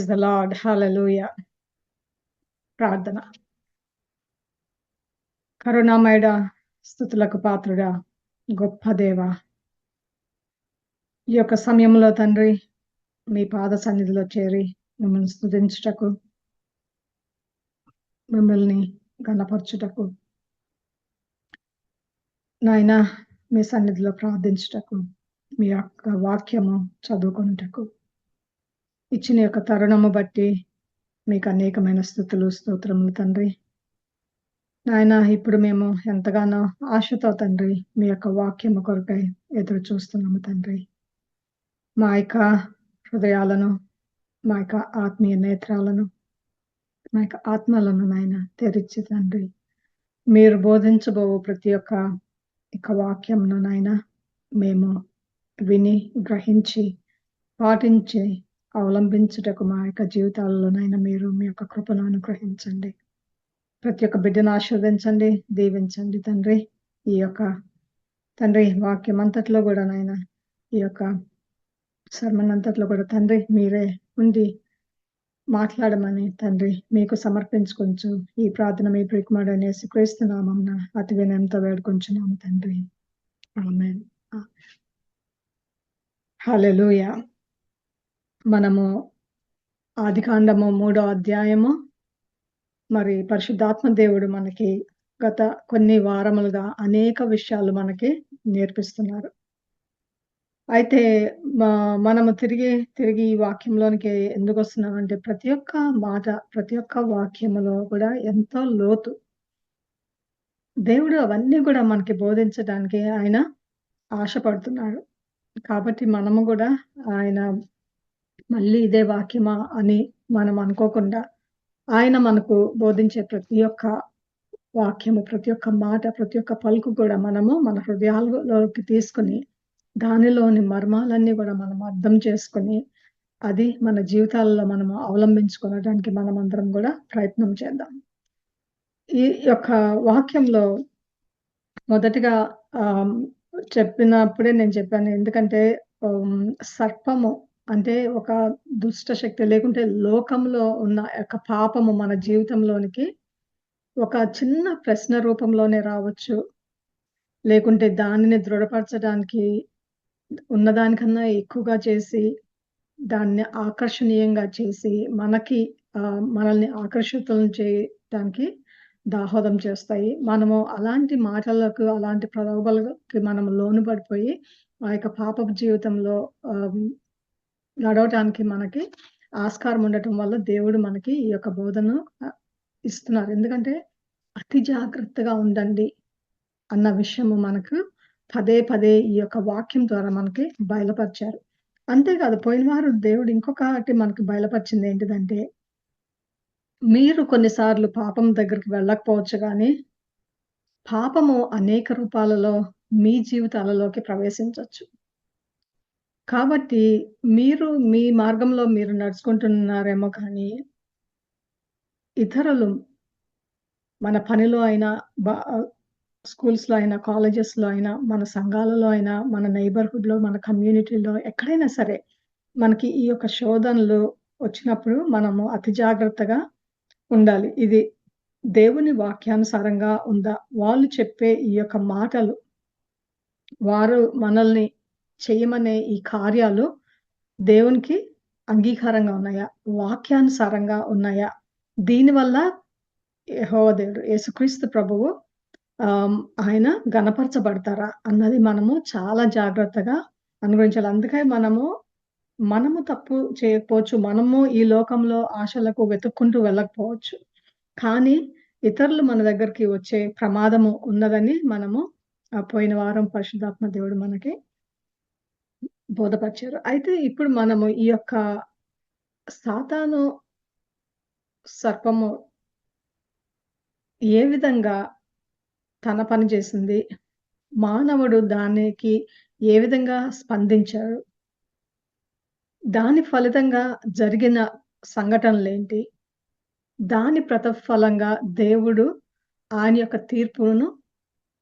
Praise the lord. హల్లెలూయా. ప్రార్థన. కరుణామయుడా, స్తుతులకు పాత్రుడా, గొప్ప దేవా, ఈ యొక్క సమయంలో తండ్రి మీ పాద సన్నిధిలో చేరి మిమ్మల్ని స్తుతించుటకు, మిమ్మల్ని ఘనపరచుటకు, నాయనా మీ సన్నిధిలో ప్రార్థించుటకు, మీ యొక్క వాక్యము చదువుకొనుటకు ఇచ్చిన యొక్క తరుణము బట్టి మీకు అనేకమైన స్తుతులు, స్తోత్రములు తండ్రి. నాయన ఇప్పుడు మేము ఎంతగానో ఆశతో తండ్రి మీ యొక్క వాక్యము కొరకై ఎదురు చూస్తున్నాము తండ్రి. మా యొక్క హృదయాలను, మా యొక్క ఆత్మీయ నేత్రాలను, మా యొక్క ఆత్మలను నాయన తెరిచి తండ్రి మీరు బోధించబోవు ప్రతి ఒక్క వాక్యంను నాయన మేము విని గ్రహించి పాటించి అవలంబించుటకు మా యొక్క జీవితాలలో నాయన మీరు మీ యొక్క కృపను అనుగ్రహించండి. ప్రతి ఒక్క బిడ్డను ఆశీర్వదించండి, దీవించండి తండ్రి. ఈ యొక్క తండ్రి వాక్యం అంతట్లో కూడా నాయన ఈ యొక్క సర్మన్ అంతట్లో కూడా తండ్రి మీరే ఉండి మాట్లాడమని తండ్రి మీకు సమర్పించుకొంచు ఈ ప్రార్థన మీ ప్రియకుమారుడైన యేసుక్రీస్తు నామమున అతి వినయంతో వేడుకొంచున్నాము తండ్రి. ఆమేన్. హల్లెలూయా. మనము ఆదికాండము 3వ అధ్యాయము మరి పరిశుద్ధాత్మ దేవుడు మనకి గత కొన్ని వారములుగా అనేక విషయాలు మనకి నేర్పిస్తున్నారు. అయితే మనము తిరిగి ఈ వాక్యంలోనికి ఎందుకు వస్తున్నామంటే ప్రతి ఒక్క మాట, ప్రతి ఒక్క వాక్యములో కూడా ఎంతో లోతు. దేవుడు అవన్నీ కూడా మనకి బోధించడానికి ఆయన ఆశపడుతున్నాడు. కాబట్టి మనము కూడా ఆయన మళ్ళీ ఇదే వాక్యమా అని మనం అనుకోకుండా ఆయన మనకు బోధించే ప్రతి ఒక్క వాక్యము, ప్రతి ఒక్క మాట, ప్రతి ఒక్క పలుకు కూడా మనము మన హృదయాలలోకి తీసుకుని దానిలోని మర్మాలన్నీ కూడా మనం అర్థం చేసుకుని అది మన జీవితాలలో మనము అవలంబించుకోవడానికి మనమందరం కూడా ప్రయత్నం చేద్దాం. ఈ యొక్క వాక్యంలో మొదటిగా చెప్పినప్పుడే నేను చెప్పాను. ఎందుకంటే సర్పము అంటే ఒక దుష్ట శక్తి లేకుంటే లోకంలో ఉన్న యొక్క పాపము మన జీవితంలోనికి ఒక చిన్న ప్రశ్న రూపంలోనే రావచ్చు. లేకుంటే దానిని దృఢపరచడానికి ఉన్నదానికన్నా ఎక్కువగా చేసి దాన్ని ఆకర్షణీయంగా చేసి మనల్ని ఆకర్షితులను చేయడానికి దాహోదం చేస్తాయి. మనము అలాంటి మాటలకు, అలాంటి ప్రలోభాలకి మనము లోను పడిపోయి ఆ యొక్క పాపపు జీవితంలో నడవటానికి మనకి ఆస్కారం ఉండటం వల్ల దేవుడు మనకి ఈ యొక్క బోధను ఇస్తున్నారు. ఎందుకంటే అతి జాగ్రత్తగా ఉండండి అన్న విషయము మనకు పదే ఈ యొక్క వాక్యం ద్వారా మనకి బయలుపరిచారు. అంతేకాదు పోయిన వారం దేవుడు ఇంకొకటి మనకు బయలుపరిచింది ఏంటిదంటే, మీరు కొన్నిసార్లు పాపం దగ్గరికి వెళ్ళకపోవచ్చు కానీ పాపము అనేక రూపాలలో మీ జీవితాలలోకి ప్రవేశించొచ్చు. కాబట్టి మీరు మీ మార్గంలో మీరు నడుచుకుంటున్నారేమో కానీ ఇతరులు మన పనిలో అయినా స్కూల్స్‌లో అయినా, కాలేజెస్‌లో అయినా, మన సంఘాలలో అయినా, మన నైబర్‌హుడ్‌లో, మన కమ్యూనిటీలో ఎక్కడైనా సరే మనకి ఈ యొక్క శోధనలు వచ్చినప్పుడు మనము అతి జాగ్రత్తగా ఉండాలి. ఇది దేవుని వాక్యానుసారంగా ఉందా? వాళ్ళు చెప్పే ఈ యొక్క మాటలు వారు మనల్ని చేయమనే ఈ కార్యాలు దేవునికి అంగీకారంగా ఉన్నాయా? వాక్యానుసారంగా ఉన్నాయా? దీనివల్ల యెహోవా దేవుడు యేసుక్రీస్తు ప్రభువు ఆయన ఘనపరచబడతారా అన్నది మనము చాలా జాగ్రత్తగా అనుభవించాలి. అందుకే మనము తప్పు చేయకపోవచ్చు. మనము ఈ లోకంలో ఆశలకు వెతుక్కుంటూ వెళ్ళకపోవచ్చు. కానీ ఇతరులు మన దగ్గరికి వచ్చే ప్రమాదము ఉన్నదని మనము పోయిన వారం పరిశుద్ధాత్మ దేవుడు మనకి బోధపరిచారు. అయితే ఇప్పుడు మనము ఈ యొక్క సాతాను సర్పము ఏ విధంగా తన పని చేసింది? మానవుడు దానికి ఏ విధంగా స్పందించాడు? దాని ఫలితంగా జరిగిన సంఘటనలేంటి? దాని ప్రతిఫలంగా దేవుడు ఆయన యొక్క తీర్పును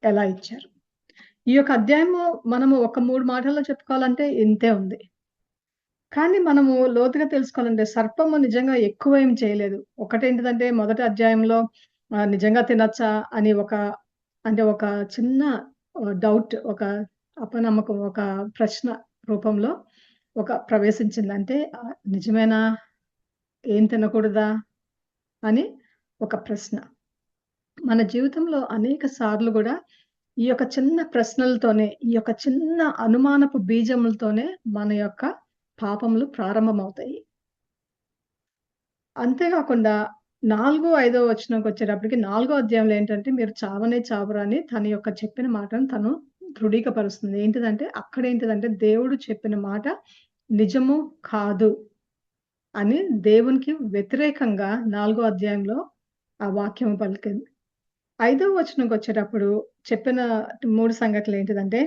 ఎలా ఇచ్చారు? ఈ యొక్క అధ్యాయము మనము ఒక 3 మాటల్లో చెప్పుకోవాలంటే ఇంతే ఉంది. కానీ మనము లోతుగా తెలుసుకోవాలంటే సర్పము నిజంగా ఎక్కువ ఏం చేయలేదు. ఒకటేంటిదంటే మొదటి అధ్యాయంలో నిజంగా తినొచ్చా అని ఒక చిన్న డౌట్, ఒక అపనమ్మకం, ఒక ప్రశ్న రూపంలో ప్రవేశించింది. అంటే నిజమేనా? ఏం తినకూడదా? అని ఒక ప్రశ్న. మన జీవితంలో అనేక సార్లు గూడా ఈ యొక్క చిన్న ప్రశ్నలతోనే, ఈ యొక్క చిన్న అనుమానపు బీజములతోనే మన యొక్క పాపములు ప్రారంభమవుతాయి. అంతే గాకుండా 4, 5 వచనంకొచ్చేటప్పటికి, 4 అధ్యాయంలో ఏంటంటే, మీరు చావనే చావరు అని తన యొక్క చెప్పిన మాటను తను దృఢీకపరుస్తుంది. ఏంటిదంటే, అక్కడేంటిదంటే, దేవుడు చెప్పిన మాట నిజము కాదు అని దేవునికి వ్యతిరేకంగా 4 అధ్యాయంలో ఆ వాక్యం పలికింది. 5వ వచనంకొచ్చేటప్పుడు చెప్పిన 3 సంగతులేంటిదంటే,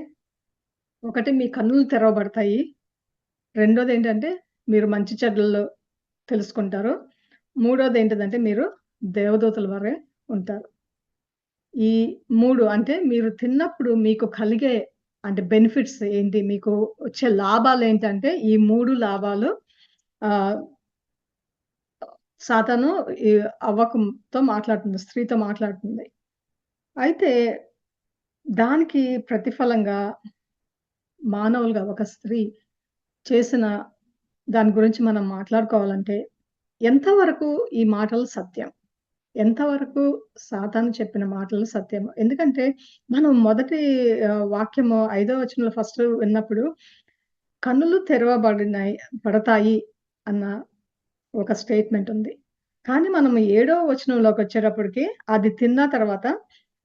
ఒకటి మీ కన్నులు తెరవబడతాయి. రెండోదేంటంటే, మీరు మంచి చెడ్డలు తెలుసుకుంటారు. మూడోదేంటిదంటే, మీరు దేవదూతల వలె ఉంటారు. ఈ 3 అంటే మీరు తిన్నప్పుడు మీకు కలిగే బెనిఫిట్స్ ఏంటి? మీకు వచ్చే లాభాలేంటంటే, ఈ 3 లాభాలు ఆహ్, సాతాను ఈ అవ్వకుతో మాట్లాడుతుంది. స్త్రీతో మాట్లాడుతుంది. అయితే దానికి ప్రతిఫలంగా మానవులుగా ఒక స్త్రీ చేసిన దాని గురించి మనం మాట్లాడుకోవాలంటే, ఎంతవరకు ఈ మాటలు సత్యం? ఎంతవరకు సాతాను చెప్పిన మాటలు సత్యం? ఎందుకంటే, మనం మొదటి వాక్యము 5వ వచనంలో ఫస్ట్ విన్నప్పుడు, కన్నులు పడతాయి అన్న ఒక స్టేట్‌మెంట్ ఉంది. కానీ మనం 7వ వచనంలోకొచ్చేటప్పటికి, అది తిన్న తర్వాత,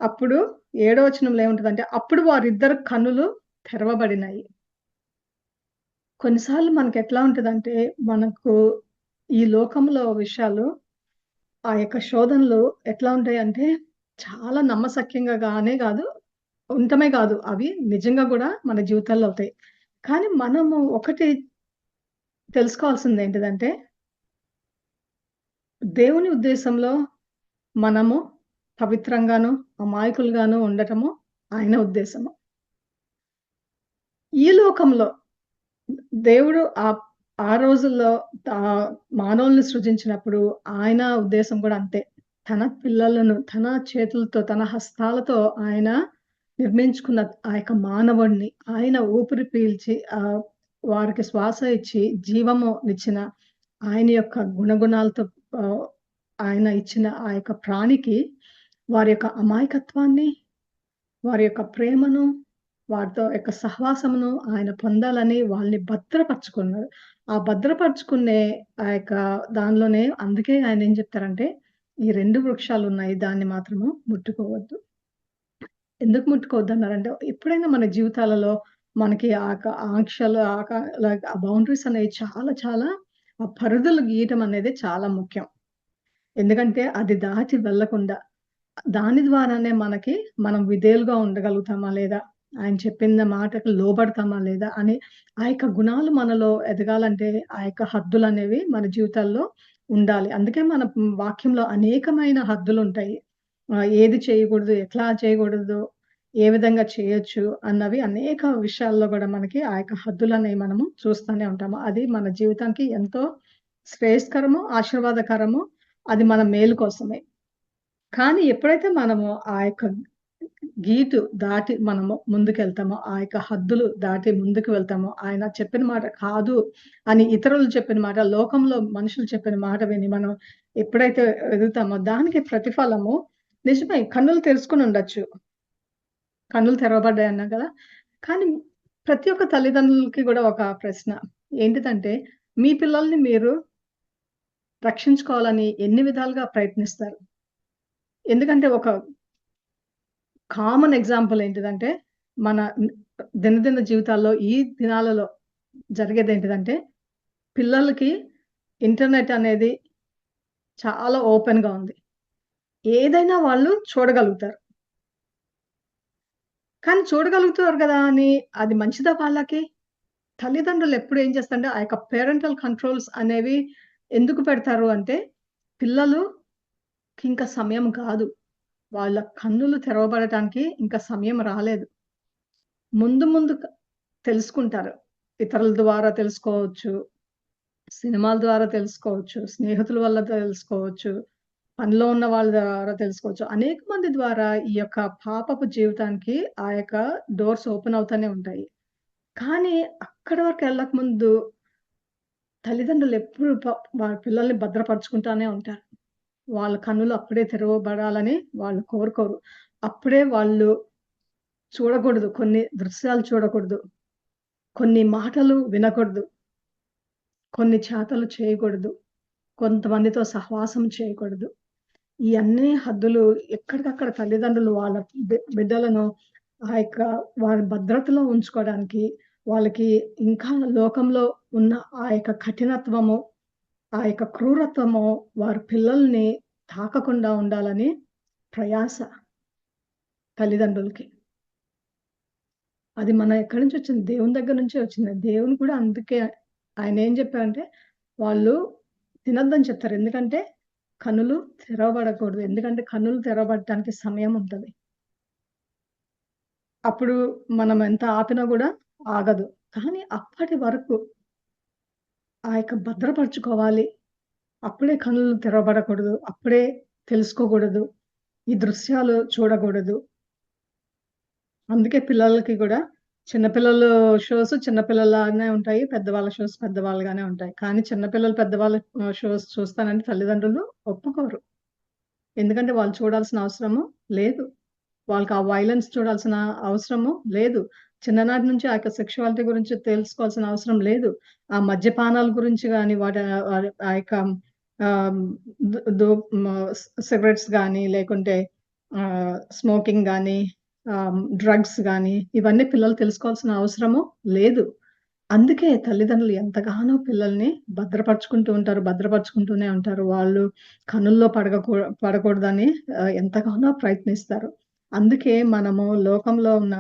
అప్పుడు 7వ వచనంలో ఏముంటదంటే, అప్పుడు వారిద్దరి కన్నులు తెరవబడినాయి. కొన్నిసార్లు మనకెట్లా ఉంటదంటే, మనకు ఈ లోకంలో విషయాలు, ఆ యొక్క శోధనలు ఎట్లా ఉంటాయంటే, చాలా నమ్మశక్యంగా గాదు, ఉండటమే గాదు, అవి నిజంగా గూడా మన జీవితాల్లో అవుతాయి. కానీ మనము ఒకటి తెలుసుకోవాల్సిందేంటిదంటే, దేవుని ఉద్దేశంలో మనము పవిత్రంగాను, అమాయకులుగాను ఉండటము ఆయన ఉద్దేశము. ఈ లోకంలో దేవుడు ఆ రోజుల్లో మానవుల్ని సృజించినప్పుడు ఆయన ఉద్దేశం గూడా అంతే. తన పిల్లలను తన చేతులతో, తన హస్తాలతో ఆయన నిర్మించుకున్న ఆ యొక్క మానవుడిని ఆయన ఊపిరి పీల్చి వారికి శ్వాస ఇచ్చి జీవమునిచ్చిన ఆయన యొక్క గుణగుణాలతో ఆహ్, ఆయన ఇచ్చిన ఆ యొక్క ప్రాణికి వారి యొక్క అమాయకత్వాన్ని, వారి యొక్క ప్రేమను, వారితో యొక్క సహవాసమును ఆయన పొందాలని వాళ్ళని భద్రపరుచుకున్నాడు. ఆ భద్రపరుచుకునే ఆ యొక్క దానిలోనే అందుకే ఆయనేం జెప్తారంటే, "ఈ 2 వృక్షాలున్నాయి. దాన్ని మాత్రము ముట్టుకోవద్దు." ఎందుకు ముట్టుకోవద్దన్నారంటే, ఎప్పుడైనా మన జీవితాలలో మనకి ఆంక్షలు లైక్ ఆ బౌండరీస్ అనేవి చాలా చాలా ఆ పరిధులు గీయటం అనేది చాలా ముఖ్యం. ఎందుకంటే అది దాటి వెళ్ళకుండా దాని ద్వారానే మనం విధేయులుగా ఉండగలుగుతామా లేదా? ఆయన చెప్పిన మాటకు లోబడతామా లేదా? అని ఆ యొక్క గుణాలు మనలో ఎదగాలంటే ఆ యొక్క హద్దులనేవి మన జీవితాల్లో ఉండాలి. అందుకే మన వాక్యంలో అనేకమైన హద్దులుంటాయి. ఏది చేయకూడదు, ఎట్లా చేయకూడదు, ఏ విధంగా చేయొచ్చు అన్నవి అనేక విషయాల్లో గూడా మనకి ఆ యొక్క హద్దులనేవి మనము చూస్తూనే ఉంటాము. అది మన జీవితానికి ఎంతో శ్రేయస్కరము, ఆశీర్వాదకరము. అది మన మేలు కోసమే. కానీ ఎప్పుడైతే మనము ఆ యొక్క గీటు దాటి మనము ముందుకెళ్తామో, ఆ యొక్క హద్దులు దాటి ముందుకు వెళ్తామో, ఆయన చెప్పిన మాట కాదు అని ఇతరులు చెప్పిన మాట, లోకంలో మనుషులు చెప్పిన మాట విని మనం ఎప్పుడైతే ఎదుగుతామో, దానికి ప్రతిఫలము నిజమే కన్నులు తెరుచుకొనుండొచ్చు. కన్నులు తెరవబడ్డాయన్నాం కదా! కానీ ప్రతి ఒక్క తల్లిదండ్రులకి గూడా ఒక ప్రశ్న. ఏంటిదంటే, మీ పిల్లల్ని మీరు రక్షించుకోవాలని ఎన్ని విధాలుగా ప్రయత్నిస్తారు? ఎందుకంటే ఒక కామన్ ఎగ్జాంపుల్ ఏంటిదంటే, మన దినదిన జీవితాల్లో ఈ దినాలలో జరిగేదేంటిదంటే, పిల్లలకి ఇంటర్నెట్ అనేది చాలా ఓపెన్‌గా ఉంది. ఏదైనా వాళ్ళు చూడగలుగుతారు. కానీ చూడగలుగుతారు గదా! అని అది మంచిదా వాళ్ళకి? తల్లిదండ్రులు ఎప్పుడు ఏం చేస్తారంటే, ఆ యొక్క పేరెంటల్ కంట్రోల్స్ అనేవి ఎందుకు పెడతారు అంటే, పిల్లలుకింక సమయం కాదు. వాళ్ళ కన్నులు తెరవబడటానికి ఇంకా సమయం రాలేదు. ముందు ముందు తెలుసుకుంటారు. ఇతరుల ద్వారా తెలుసుకోవచ్చు. సినిమాల ద్వారా తెలుసుకోవచ్చు. స్నేహితుల వల్ల తెలుసుకోవచ్చు. పనిలో ఉన్న వాళ్ళ ద్వారా తెలుసుకోవచ్చు. అనేక మంది ద్వారా ఈ యొక్క పాపపు జీవితానికి ఆ యొక్క డోర్స్ ఓపెన్ అవుతానే ఉంటాయి. కానీ అక్కడి వరకు ఎళ్ళకముందు తల్లిదండ్రులు ఎప్పుడు వాళ్ళ పిల్లల్ని భద్రపరుచుకుంటానే ఉంటారు. వాళ్ళ కన్నులు అప్పుడే తెరవబడాలని వాళ్ళు కోరుకోరు. అప్పుడే వాళ్ళు చూడకూడదు. కొన్ని దృశ్యాలు చూడకూడదు. కొన్ని మాటలు వినకూడదు. కొన్ని చేతలు చేయకూడదు. కొంతమందితో సహవాసం చేయకూడదు. ఈ అన్ని హద్దులు ఎక్కడికక్కడ తల్లిదండ్రులు వాళ్ళ బిడ్డలను ఆ యొక్క వారి భద్రతలో ఉంచుకోవడానికి, వాళ్ళకి ఇంకా లోకంలో ఉన్న ఆ యొక్క కఠినత్వము, ఆ యొక్క క్రూరత్వము వారి పిల్లల్ని తాకకుండా ఉండాలని ప్రయాస తల్లిదండ్రులకి. అది ఎక్కడి నుంచొచ్చింది? దేవుని దగ్గర నుంచే వచ్చింది. దేవుడు కూడా అందుకే ఆయనేం చెప్పారంటే, వాళ్ళు తినొద్దని చెప్తారు. ఎందుకంటే, కన్నులు తెరవబడకూడదు. ఎందుకంటే, కన్నులు తెరవబడటానికి సమయం ఉంటది. అప్పుడు మనం ఎంత ఆపినా గూడా ఆగదు. కానీ అప్పటి వరకు ఆ యొక్క భద్రపరుచుకోవాలి. అప్పుడే కన్నులు తెరవబడకూడదు. అప్పుడే తెలుసుకోకూడదు. ఈ దృశ్యాలు చూడకూడదు. అందుకే పిల్లలకి గూడా చిన్న పిల్లలు షోస్ చిన్న పిల్లల్లాగానే ఉంటాయి. పెద్దవాళ్ళ షోస్ పెద్దవాళ్ళుగానే ఉంటాయి. కానీ చిన్న పిల్లలు పెద్దవాళ్ళ షోస్ చూస్తానంటే తల్లిదండ్రులు ఒప్పుకోరు. ఎందుకంటే వాళ్ళు చూడాల్సిన అవసరము లేదు. వాళ్ళకి ఆ వయలెన్స్ చూడాల్సిన అవసరము లేదు. చిన్ననాటి నుంచి ఆ యొక్క సెక్షువాలిటీ గురించి తెలుసుకోవాల్సిన అవసరం లేదు. ఆ మద్యపానాల గురించి గాని ఆ యొక్క ఆహ్, దు దు మ సిగరెట్స్ గాని లేకుంటే స్మోకింగ్ గాని, డ్రగ్స్ గాని ఇవన్నీ పిల్లలు తెలుసుకోవాల్సిన అవసరము లేదు. అందుకే తల్లిదండ్రులు ఎంతగానో పిల్లల్ని భద్రపరుచుకుంటూ ఉంటారు. భద్రపరుచుకుంటూనే ఉంటారు. వాళ్ళు కనుల్లో పడకూడదని ఎంతగానో ప్రయత్నిస్తారు. అందుకే మనము లోకంలో ఉన్న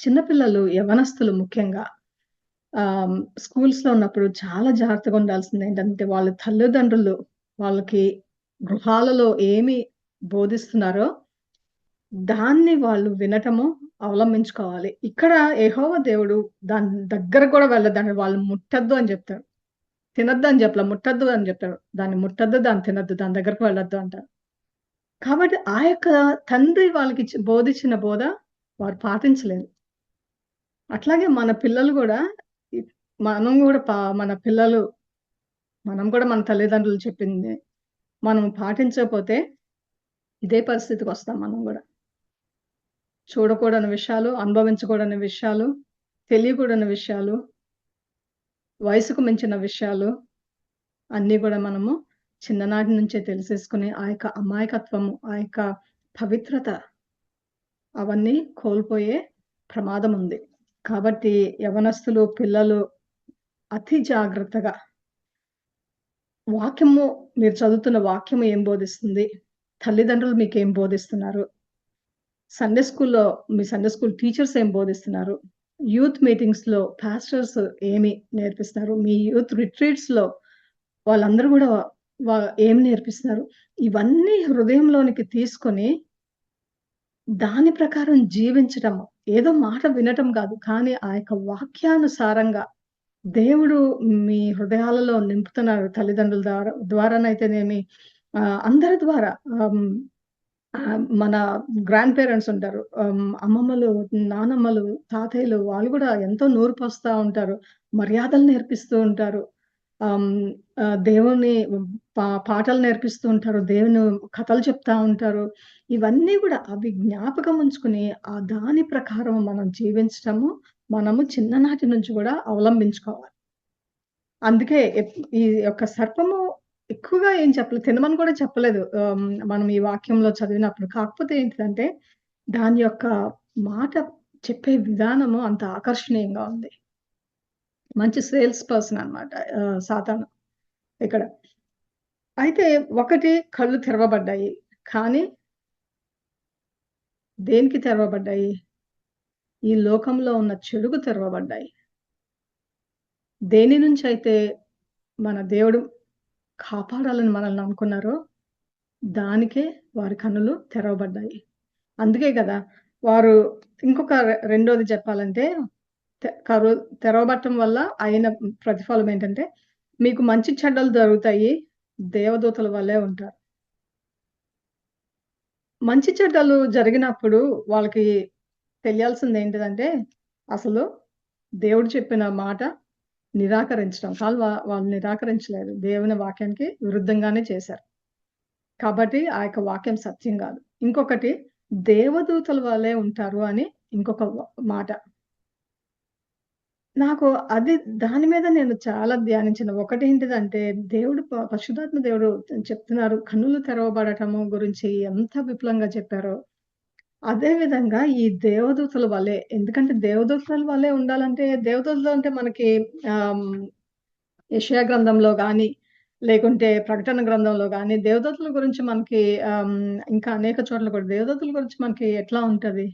చిన్న పిల్లలు, యవ్వనస్తులు ముఖ్యంగా స్కూల్స్‌లో ఉన్నప్పుడు చాలా జాగ్రత్తగా ఉండాల్సిందేంటంటే, వాళ్ళ తల్లిదండ్రులు వాళ్ళకి గృహాలలో ఏమి బోధిస్తున్నారో దాన్ని వాళ్ళు వినటము అవలంబించుకోవాలి. ఇక్కడ యెహోవా దేవుడు దాని దగ్గరకి గూడా వెళ్ళొద్దండి. వాళ్ళు ముట్టొద్దు అని జెప్తాడు. తినొద్దు అని చెప్పలా. ముట్టొద్దు అని జెప్తాడు. దాన్ని ముట్టొద్దు, దాన్ని తినొద్దు, దాని దగ్గరికి వెళ్ళొద్దు అంటారు. కాబట్టి ఆ యొక్క తండ్రి బోధించిన బోధ వారు పాటించలేదు. అట్లాగే మన పిల్లలు గూడా ఇ మనం గూడా మన పిల్లలు మనం కూడా మన తల్లిదండ్రులు చెప్పింది మనం పాటించకపోతే ఇదే పరిస్థితికొస్తాం మనం గూడా. చూడకూడని విషయాలు, అనుభవించకూడని విషయాలు, తెలియకూడని విషయాలు, వయసుకు మించిన విషయాలు అన్నీ గూడా మనము చిన్ననాటి నుంచే తెలిసేసుకొని, ఆ యొక్క అమాయకత్వము, ఆ యొక్క పవిత్రత అవన్నీ కోల్పోయే ప్రమాదముంది. కాబట్టి యవ్వనస్తులు, పిల్లలు అతి జాగ్రత్తగా వాక్యము మీరు చదువుతున్న వాక్యము ఏం బోధిస్తుంది? తల్లిదండ్రులు మీకేం బోధిస్తున్నారు? మీ సండే స్కూల్ టీచర్స్ ఏం బోధిస్తున్నారు? యూత్ మీటింగ్స్‌లో పాస్టర్స్ ఏమి నేర్పిస్తున్నారు? మీ యూత్ రిట్రీట్స్‌లో వాళ్ళందరూ గూడా వా ఏం నేర్పిస్తున్నారు? ఇవన్నీ హృదయంలోనికి తీసుకొని, దాని ప్రకారం జీవించటము. ఏదో మాట వినటం గాదు. కానీ ఆ యొక్క వాక్యానుసారంగా దేవుడు మీ హృదయాలలో నింపుతున్నారు. తల్లిదండ్రుల ద్వారానైతేనేమి అందరి ద్వారా మన గ్రాండ్ పేరెంట్స్ ఉంటారు. అమ్మమ్మలు, నానమ్మలు, తాతయ్యలు వాళ్ళు గూడా ఎంతో నూరు పోస్తా ఉంటారు. మర్యాదలు నేర్పిస్తూ ఉంటారు. ఆహ్, హ్మ్, దేవుని పాటలు నేర్పిస్తూ ఉంటారు. దేవుని కథలు చెప్తా ఉంటారు. ఇవన్నీ గూడా అవి జ్ఞాపకం ఉంచుకొని, దాని ప్రకారం మనం జీవించటము, మనము చిన్ననాటి నుంచి గూడా అవలంబించుకోవాలి. అందుకే ఈ యొక్క సర్పము ఎక్కువగా ఏం చెప్పలేదు. తినమని కూడా చెప్పలేదు. మనం ఈ వాక్యంలో చదివినప్పుడు. కాకపోతే ఏంటిదంటే, దాని యొక్క మాట చెప్పే విధానము అంత ఆకర్షణీయంగా ఉంది. మంచి సేల్స్ పర్సన్ అన్నమాట సాతాను ఇక్కడ. అయితే ఒకటి కళ్ళు తెరవబడ్డాయి. కానీ దేనికి తెరవబడ్డాయి? ఈ లోకంలో ఉన్న చెడుకు తెరవబడ్డాయి. దేని నుంచైతే మన దేవుడు కాపాడాలని మనల్ని అనుకున్నారో దానికే వారి కన్నులు తెరవబడ్డాయి. అందుకే గదా! వారు ఇంకొక రెండోది చెప్పాలంటే, తె కరు తెరవబడటం వల్ల అయిన ప్రతిఫలం ఏంటంటే, మీకు మంచి చెడ్డలు జరుగుతాయి. దేవదూతల వలే ఉంటారు. మంచి చెడ్డలు జరిగినప్పుడు వాళ్ళకి తెలియాల్సిందేంటిదంటే, అసలు దేవుడు చెప్పిన మాట నిరాకరించడం. వాళ్ళు నిరాకరించలేదు. దేవుని వాక్యానికి విరుద్ధంగానే చేశారు. కాబట్టి ఆ యొక్క వాక్యం సత్యం గాదు. ఇంకొకటి దేవదూతల వలే ఉంటారు అని ఇంకొక మాట. నాకు అది దాని మీద నేను చాలా ధ్యానించిన. ఒకటేంటిదంటే దేవుడు పరిశుద్ధాత్మ దేవుడు చెప్తున్నారు. కన్నులు తెరవబడటము గురించి ఎంత విపులంగా చెప్పారో, అదే విధంగా ఈ దేవదూతల వలే ఎందుకంటే దేవదూతల వలే ఉండాలంటే దేవదూతలు అంటే మనకి ఆహ్, యెషయా గ్రంథంలో గాని, లేకుంటే ప్రకటన గ్రంథంలో గాని దేవదూతల గురించి మనకి ఇంకా అనేక చోట్ల కూడా దేవదూతల గురించి మనకి ఎట్లా ఉంటది?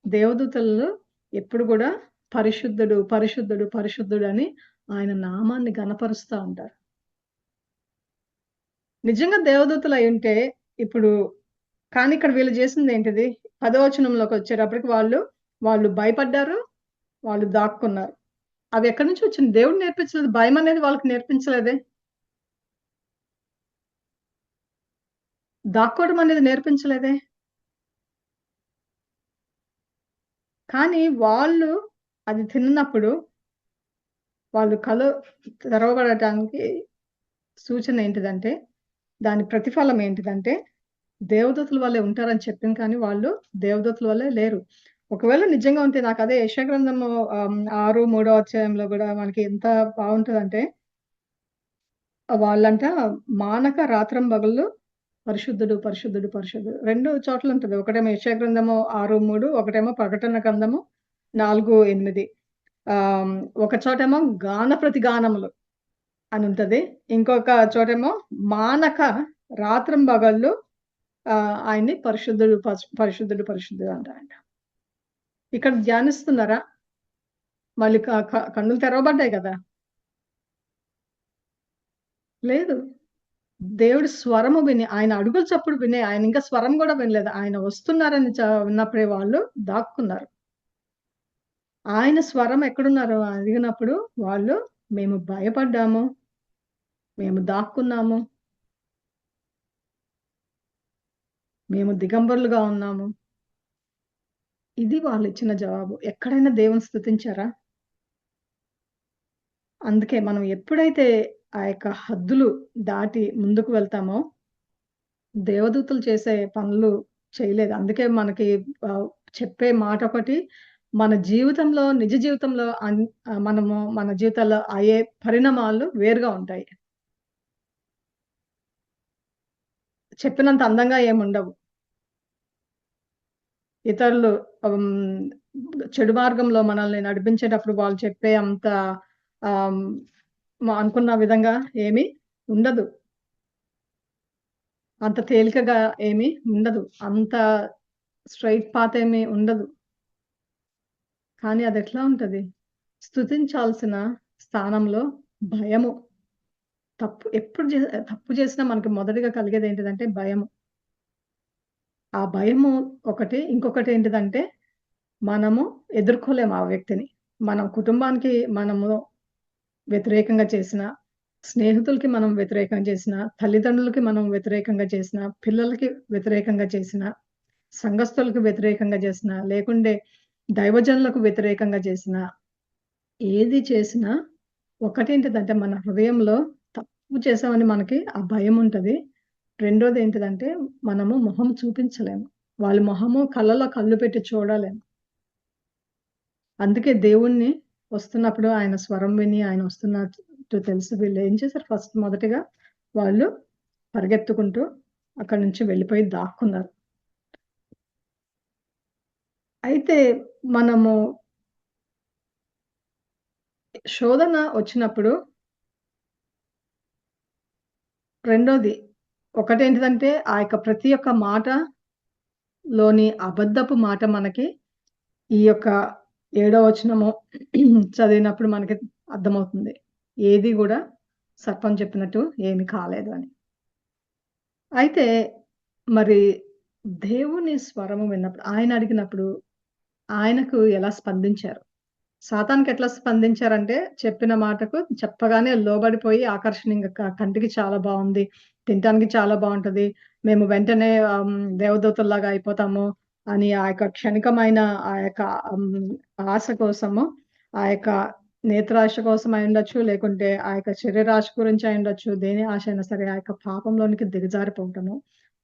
దేవదూతలు ఎప్పుడు గూడా పరిశుద్ధుడు, పరిశుద్ధుడు, పరిశుద్ధుడు అని ఆయన నామాన్ని ఘనపరుస్తా ఉంటారు. నిజంగా దేవదూతలయ్యుంటే ఇప్పుడు కానీ ఇక్కడ వీళ్ళు జేసిందేంటిది? 10వ వచనంలోకొచ్చేటప్పటికి వాళ్ళు భయపడ్డారు. వాళ్ళు దాక్కున్నారు. అవి ఎక్కడి నుంచి వచ్చింది? దేవుడు నేర్పించలేదు. భయమనేది వాళ్ళకి నేర్పించలేదే. దాక్కోవడం అనేది నేర్పించలేదే. కానీ వాళ్ళు అది తిన్నప్పుడు వాళ్ళు తెరవబడటానికి సూచన ఏంటిదంటే, దాని ప్రతిఫలం ఏంటిదంటే, దేవదూతల వలే ఉంటారని చెప్పింది కానీ, వాళ్ళు దేవదూతల వలే లేరు. ఒకవేళ నిజంగా ఉంటే నాకదే యెషయా గ్రంథము 6, 3 అధ్యాయంలో గూడా మనకి ఎంత బావుంటదంటే, వాళ్ళంట మానక రాత్రింబగళ్ళు పరిశుద్ధుడు, పరిశుద్ధుడు, పరిశుద్ధుడు 2 చోట్లుంటది. ఒకటేమో యెషయా గ్రంథము 6, 3 ఒకటేమో ప్రకటన గ్రంథము 4, 8. ఆహ్, ఒక చోటేమో గాన ప్రతిగానములు అనుంటది. ఇంకొక చోటేమో మానక రాత్రింబగళ్ళు ఆయన్ని పరిశుద్ధుడు, పరిశుద్ధుడు, పరిశుద్ధుడు అంటారంట. ఇక్కడ ధ్యానిస్తున్నారా? మళ్ళీ క క కన్నులు తెరవబడ్డాయి గదా! లేదు. దేవుడి స్వరము విని, ఆయన అడుగుల చప్పుడు విని, ఆయన ఇంకా స్వరం గూడా వినలేదు. ఆయన వస్తున్నారని విన్నప్పుడే వాళ్ళు దాక్కున్నారు. ఆయన స్వరం ఎక్కడున్నారో అడిగినప్పుడు వాళ్ళు, "మేము భయపడ్డాము. మేము దాక్కున్నాము. మేము దిగంబరులుగా ఉన్నాము." ఇది వాళ్ళిచ్చిన జవాబు. ఎక్కడైనా దేవుని స్తుతించారా? అందుకే మనం ఎప్పుడైతే ఆ యొక్క హద్దులు దాటి ముందుకు వెళ్తామో, దేవదూతలు చేసే పనులు చేయలేదు. అందుకే మనకి చెప్పే మాటొకటి, మన జీవితంలో నిజ జీవితంలో మనము మన జీవితాల్లో అయ్యే పరిణామాలు వేరుగా ఉంటాయి. చెప్పినంత అందంగా ఏముండవు. ఇతరులు హ్మ్, చెడు మార్గంలో మనల్ని నడిపించేటప్పుడు వాళ్ళు చెప్పే అంత ఆహ్, అనుకున్న విధంగా ఏమీ ఉండదు. అంత తేలికగా ఏమీ ఉండదు. అంత స్ట్రెయిట్ పాత్ ఏమి ఉండదు. కానీ అదెట్లా ఉంటది? స్తుతించాల్సిన స్థానంలో భయము. ఎప్పుడు తప్పు చేసినా మనకి మొదటగా కలిగేదేంటిదంటే భయము. ఆ భయము ఒకటి. ఇంకొకటేంటిదంటే మనము ఎదుర్కోలేము ఆ వ్యక్తిని. మనం కుటుంబానికి మనము వ్యతిరేకంగా చేసినా, స్నేహితులకి మనం వ్యతిరేకంగా చేసినా, తల్లిదండ్రులకి మనం వ్యతిరేకంగా చేసినా, పిల్లలకి వ్యతిరేకంగా చేసినా, సంఘస్థులకు వ్యతిరేకంగా చేసినా, లేకుంటే దైవజనులకు వ్యతిరేకంగా చేసినా, ఏది చేసినా ఒకటేంటిదంటే మన హృదయంలో తప్పు చేశామని మనకి ఆ భయముంటది. రెండోదేంటిదంటే మనము మొహం చూపించలేము. వాళ్ళ మొహము కళ్ళలో కళ్ళు పెట్టి చూడలేము. అందుకే దేవుణ్ణి వస్తున్నప్పుడు ఆయన స్వరం విని ఆయన వస్తున్నట్టు తెలిసి వీళ్ళేం చేశారు మొదటిగా వాళ్ళు పరిగెత్తుకుంటూ అక్కడి నుంచి వెళ్ళిపోయి దాక్కున్నారు. అయితే మనము శోధన వచ్చినప్పుడు రెండోది ఒకటేంటిదంటే ఆ యొక్క ప్రతి ఒక్క మాటలోని అబద్ధపు మాట మనకి ఈ యొక్క ఏడో వచనము చదివినప్పుడు మనకి అర్థమవుతుంది. ఏది గూడా సర్పం చెప్పినట్టు ఏమి కాలేదు అని. అయితే మరి దేవుని స్వరము విన్నప్పుడు ఆయన అడిగినప్పుడు ఆయనకు ఎలా స్పందించారు? సాతానుకి ఎట్లా స్పందించారంటే, చెప్పిన మాటకు చెప్పగానే లోబడిపోయి ఆకర్షణీయంగా కంటికి చాలా బావుంది. తినటానికి చాలా బావుంటది. మేము వెంటనే దేవదూతల్లాగా అయిపోతాము అని ఆ యొక్క క్షణికమైన ఆ యొక్క హ్మ్, ఆశ కోసము, ఆ యొక్క నేత్రాశ కోసం అయుండొచ్చు, లేకుంటే ఆ యొక్క శరీరాశ గురించి అయుండొచ్చు. దేని ఆశ అయినా సరే ఆ యొక్క పాపంలోనికి దిగజారిపోవటము.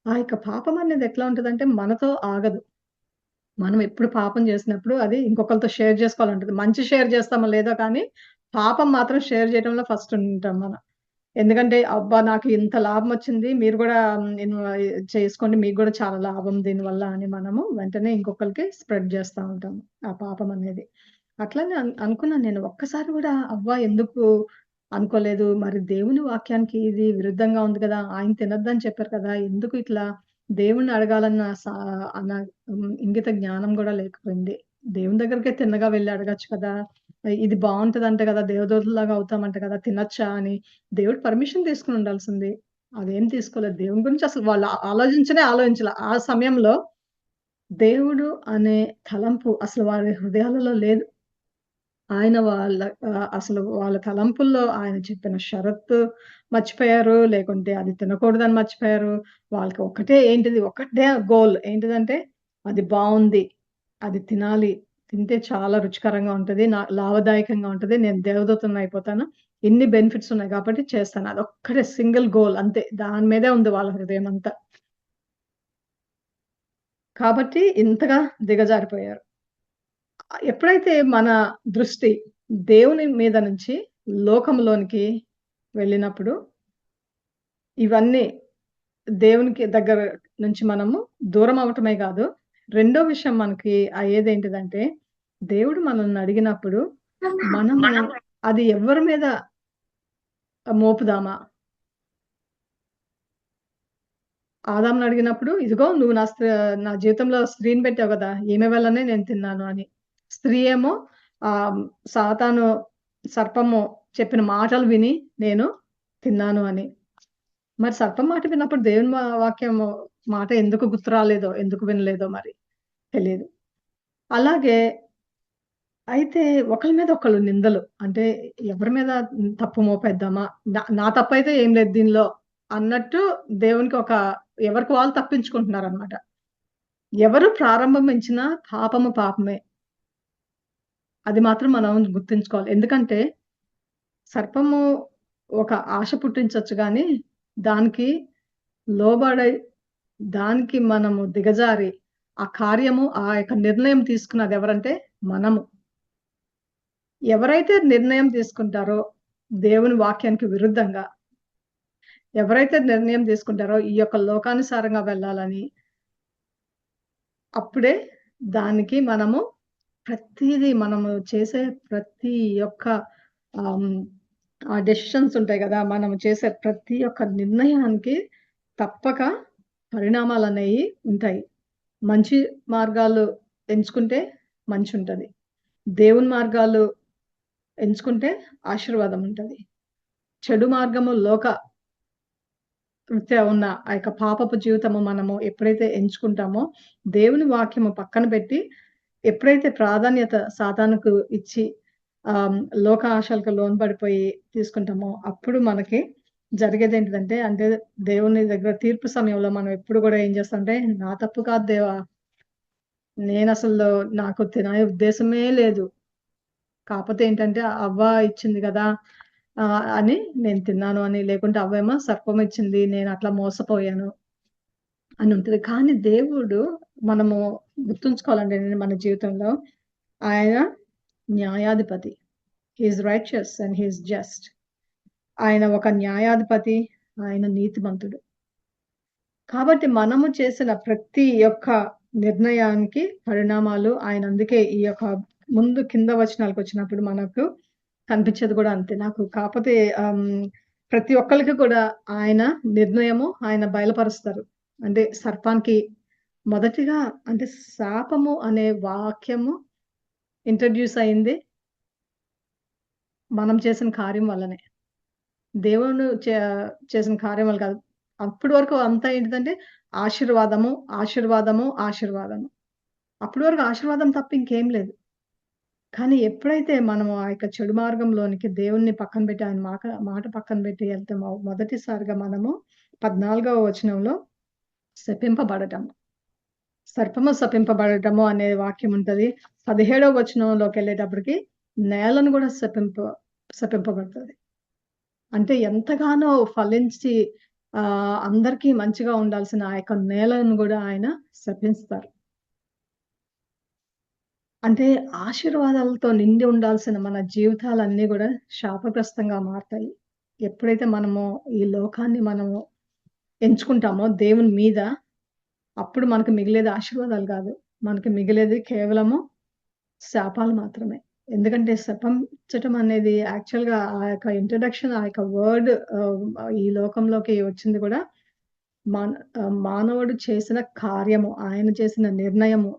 ఆ యొక్క పాపం అనేది ఎట్లా ఉంటదంటే మనతో ఆగదు. మనం ఎప్పుడు పాపం చేసినప్పుడు అది ఇంకొకళ్ళతో షేర్ చేసుకోవాలంటది. మంచి షేర్ చేస్తామో లేదో కానీ, పాపం మాత్రం షేర్ చేయడంలో ఫస్ట్ ఉంటాం మనం. ఎందుకంటే, అబ్బా! నాకు ఇంత లాభమొచ్చింది. మీరు గూడా చేసుకోండి. మీకు గూడా చాలా లాభం దీనివల్ల అని మనము వెంటనే ఇంకొకళ్ళకి స్ప్రెడ్ చేస్తా ఉంటాము. ఆ పాపం అనేది. అట్లనే అనుకున్నాను నేను. ఒక్కసారి గూడా అవ్వ ఎందుకు అనుకోలేదు. మరి దేవుని వాక్యానికి ఇది విరుద్ధంగా ఉంది కదా! ఆయన తినొద్దని చెప్పారు కదా! ఎందుకు ఇట్లా దేవుడిని అడగాలన్న అన్న ఇంగిత జ్ఞానం గూడా లేకపోయింది. దేవుని దగ్గరికే తిన్నగా వెళ్లి అడగొచ్చు కదా! ఇది బావుంటదంట గదా! దేవదూతల్లాగా అవుతామంట కదా! తినొచ్చా అని. దేవుడు పర్మిషన్ తీసుకొని ఉండాల్సింది. అదేం తీసుకోలేదు. దేవుని గురించి అసలు వాళ్ళు ఆలోచించనే ఆలోచించల. ఆ సమయంలో దేవుడు అనే తలంపు అసలు వారి హృదయాలలో లేదు. ఆయన అసలు వాళ్ళ తలంపుల్లో ఆయన చెప్పిన షరతు మర్చిపోయారు. లేకుంటే అది తినకూడదని మర్చిపోయారు. వాళ్ళకి ఒక్కటే ఏంటిది ఒకటే గోల్ ఏంటిదంటే అది బావుంది. అది తినాలి. తింటే చాలా రుచికరంగా ఉంటది. లాభదాయకంగా ఉంటది. నేను దేవదూతనయిపోతాను. ఇన్ని బెనిఫిట్స్ ఉన్నాయి కాబట్టి చేస్తాను. అదొక్కటే సింగిల్ గోల్ అంతే. దాని మీదే ఉంది వాళ్ళ హృదయమంతా. కాబట్టి ఇంతగా దిగజారిపోయారు. ఎప్పుడైతే మన దృష్టి దేవుని మీద నుంచి లోకంలోనికి వెళ్ళినప్పుడు, ఇవన్నీ దేవునికి దగ్గర నుంచి మనము దూరం అవ్వటమే గాదు, రెండో విషయం మనకి అయ్యేదేంటిదంటే, దేవుడు మనల్ని అడిగినప్పుడు మనము అది ఎవ్వరి మీద మోపుదామా? ఆదాముని అడిగినప్పుడు, "ఇదిగో నువ్వు నా జీవితంలో స్త్రీని పెట్టావు గదా! ఈమె వల్లనే నేను తిన్నాను" అని. స్త్రీ ఏమో ఆహ్, సాతాను సర్పము చెప్పిన మాటలు విని నేను తిన్నాను అని. మరి సర్పం మాట విన్నప్పుడు దేవుని వాక్యము మాట ఎందుకు గుర్తు రాలేదో, ఎందుకు వినలేదో మరి తెలీదు. అలాగే అయితే ఒకళ్ళ మీద ఒకళ్ళు నిందలు. అంటే ఎవరి మీద తప్పు మోపేద్దామా? నా తప్పైతే ఏం లేదు దీనిలో అన్నట్టు దేవునికి ఎవరికి వాళ్ళు తప్పించుకుంటున్నారనమాట. ఎవరు ప్రారంభించినా పాపము పాపమే. అది మాత్రం మనం గుర్తుంచుకోవాలి. ఎందుకంటే సర్పము ఒక ఆశ పుట్టించొచ్చు గానీ, దానికి లోబడై దానికి మనము దిగజారి, ఆ కార్యము ఆ యొక్క నిర్ణయం తీసుకున్నదెవరంటే మనము. ఎవరైతే నిర్ణయం తీసుకుంటారో దేవుని వాక్యానికి విరుద్ధంగా, ఎవరైతే నిర్ణయం తీసుకుంటారో ఈ యొక్క లోకానుసారంగా వెళ్ళాలని, అప్పుడే దానికి మనము ప్రతీదీ మనము చేసే ప్రతి ఒక్క ఆహ్, హ్మ్, ఆ డెసిషన్స్ ఉంటాయి గదా! మనం చేసే ప్రతి ఒక్క నిర్ణయానికి తప్పక పరిణామాలనేయి ఉంటాయి. మంచి మార్గాలు ఎంచుకుంటే మంచుంటది. దేవుని మార్గాలు ఎంచుకుంటే ఆశీర్వాదం ఉంటది. చెడు మార్గము రీత్యా ఉన్న ఆ యొక్క పాపపు జీవితము మనము ఎప్పుడైతే ఎంచుకుంటామో, దేవుని వాక్యము పక్కన పెట్టి, ఎప్పుడైతే ప్రాధాన్యత సాతానుకు ఇచ్చి లోక ఆశలకు లోనుపడిపోయి తీసుకుంటామో, అప్పుడు మనకి జరిగేదేంటిదంటే, అంటే దేవుని దగ్గర తీర్పు సమయంలో మనం ఎప్పుడు గూడా ఏం చేస్తామంటే, "నా తప్పు కాదు దేవా! నేనసలు నాకు తినే ఉద్దేశమే లేదు. కాపోతే ఏంటంటే అవ్వ ఇచ్చింది గదా! అని నేను తిన్నాను" అని, లేకుంటే అవ్వేమో సర్పం ఇచ్చింది. నేనట్లా మోసపోయాను అని ఉంటది. కానీ దేవుడు మనము గుర్తుంచుకోవాలండి మన జీవితంలో ఆయన న్యాయాధిపతి. He is righteous and he is just. ఆయన ఒక న్యాయాధిపతి. ఆయన నీతిమంతుడు. కాబట్టి మనము చేసిన ప్రతి ఒక్క నిర్ణయానికి పరిణామాలు ఆయన అందుకే ఈ యొక్క ముందు కింద వచనాలకొచ్చినప్పుడు మనకు కనిపించేది గూడా అంతే. నాకు కాపోతే ప్రతి ఒక్కళ్ళకి కూడా ఆయన నిర్ణయము ఆయన బయలుపరుస్తారు. అంటే సర్పానికి మొదటిగా అంటే శాపము అనే వాక్యము ఇంట్రొడ్యూస్ అయింది మనం చేసిన కార్యం వల్లనే. దేవుడు చేసిన కార్యం వల్ల కాదు. అప్పటి వరకు అంతా ఏంటిదంటే ఆశీర్వాదము, ఆశీర్వాదము, ఆశీర్వాదము. అప్పటి వరకు ఆశీర్వాదం తప్ప ఇంకేం లేదు. కానీ ఎప్పుడైతే మనము ఆ యొక్క చెడు మార్గంలోనికి దేవుణ్ణి పక్కన పెట్టి, ఆయన మాట పక్కన పెట్టి ఎళ్తామో, మొదటిసారిగా మనము 14వ వచనంలో శపింపబడటం. సర్పము శపింపబడటము అనే వాక్యం ఉంటది. 17వ వచనంలోకెళ్ళేటప్పటికి నేలను గూడా శపింపబడతది. అంటే ఎంతగానో ఫలించి అందరికీ మంచిగా ఉండాల్సిన ఆ యొక్క నేలను గూడా ఆయన శపిస్తారు. అంటే ఆశీర్వాదాలతో నిండి ఉండాల్సిన మన జీవితాలన్నీ గూడా శాపగ్రస్తంగా మారతాయి. ఎప్పుడైతే మనము ఈ లోకాన్ని మనము ఎంచుకుంటామో దేవుని మీద, అప్పుడు మనకు మిగిలేది ఆశీర్వాదాలు గాదు. మనకి మిగిలేది కేవలము శాపాలు మాత్రమే. ఎందుకంటే శపించటం అనేది యాక్చువల్‌గా ఆ యొక్క ఇంట్రడక్షన్, ఆ యొక్క వర్డ్ ఈ లోకంలోకి వచ్చింది గూడా మన మానవుడు చేసిన కార్యము, ఆయన చేసిన నిర్ణయము,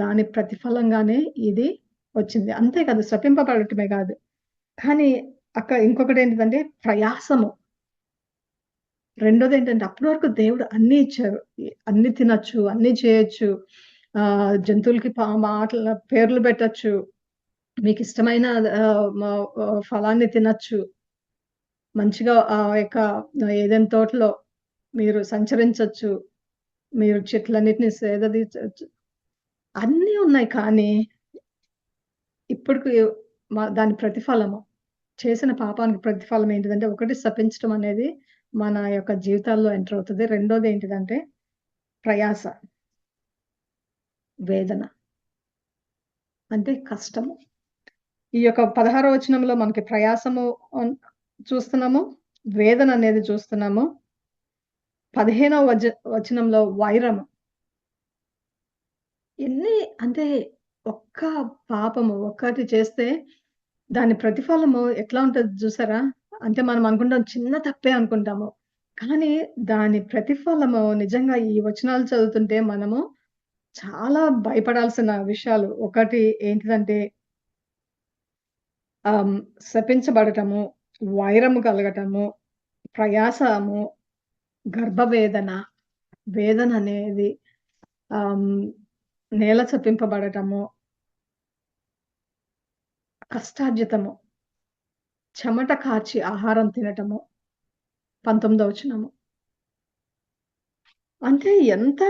దాని ప్రతిఫలంగానే ఇది వచ్చింది. అంతే కాదు, శపింపబడటమే కాదు. కానీ ఇంకొకటేంటిదంటే ప్రయాసము. రెండోదేంటంటే అప్పటి వరకు దేవుడు అన్నీ ఇచ్చారు. అన్నీ తినొచ్చు, అన్నీ చేయొచ్చు. జంతువులకి మాటల పేర్లు పెట్టొచ్చు. మీకిష్టమైన ఫలాన్ని తినొచ్చు. మంచిగా యొక్క ఏదెన్ తోటలో మీరు సంచరించొచ్చు. మీరు చెట్లన్నిటిని సేదదీచొచ్చు. అన్నీ ఉన్నాయి. కానీ ఇప్పటికి దాని ప్రతిఫలము, చేసిన పాపానికి ప్రతిఫలం ఏంటిదంటే, ఒకటి శపించటం అనేది మన యొక్క జీవితాల్లో ఎంటర్ అవుతది. రెండోదేంటిదంటే ప్రయాస, వేదన అంటే కష్టము. ఈ యొక్క 16వ వచనంలో మనకి ప్రయాసము చూస్తున్నాము. వేదన అనేది చూస్తున్నాము. 15వ వచనంలో వైరము. ఎన్ని అంటే ఒక్క పాపము ఒక్కటి చేస్తే దాని ప్రతిఫలము ఎట్లా ఉంటది జూసారా? అంటే మనం అనుకుంటాం చిన్న తప్పే అనుకుంటాము. కానీ దాని ప్రతిఫలము నిజంగా ఈ వచనాలు చదువుతుంటే మనము చాలా భయపడాల్సిన విషయాలు. ఒకటి ఏంటిదంటే ఆహ్, శపించబడటము, వైరము కలగటము, ప్రయాసము, గర్భవేదన, వేదననేది, ఆహ్, హ్మ్, నేల శపింపబడటము, కష్టార్జితము, చెమట కార్చి ఆహారం తినటము. 19వ వచనము. అంటే ఎంత